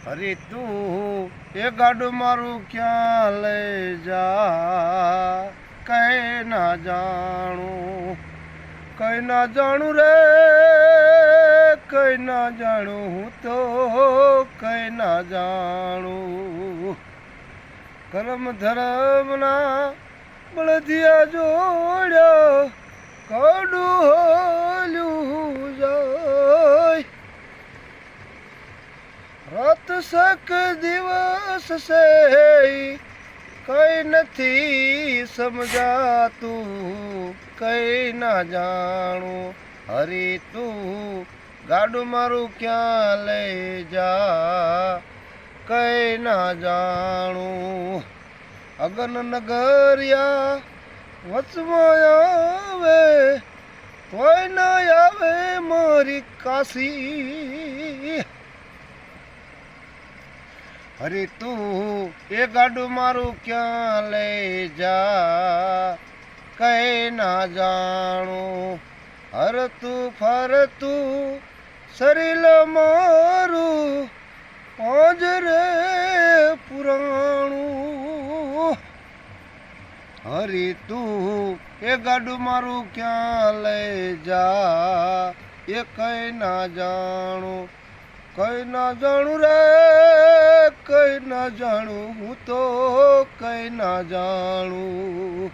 હરી તું એ ગાડું મારું ક્યાં લઈ જા, કઈ ના જાણું, કઈ ના જાણું રે, કઈ ના જાણું, હું તો કઈ ના જાણું. કરમ ધર્મના બળદિયા જોડ્યા, કાડું હોલ્યું જાય. રાત સક દિવસ છે કઈ નથી સમજાતું, કઈ ના જાણું. હરી તું ગાડું મારું ક્યાં લઈ જા, કઈ ના જાણું. અગન નગરિયા વચમાં આવે, તોય ના આવે મારી કાશી. હરી તું એ ગાડું મારું ક્યાં લઈ જા, કઈ ના જાણું. હરતું ફરતું શરીર મારું પાંજરે પુરાણું. હરી તું એ ગાડું મારું ક્યાં લઈ જા, એ કઈ ના જાણું, કઈ ના જાણું રે, કઈ ના જાણું, હું તો કઈ ના જાણું.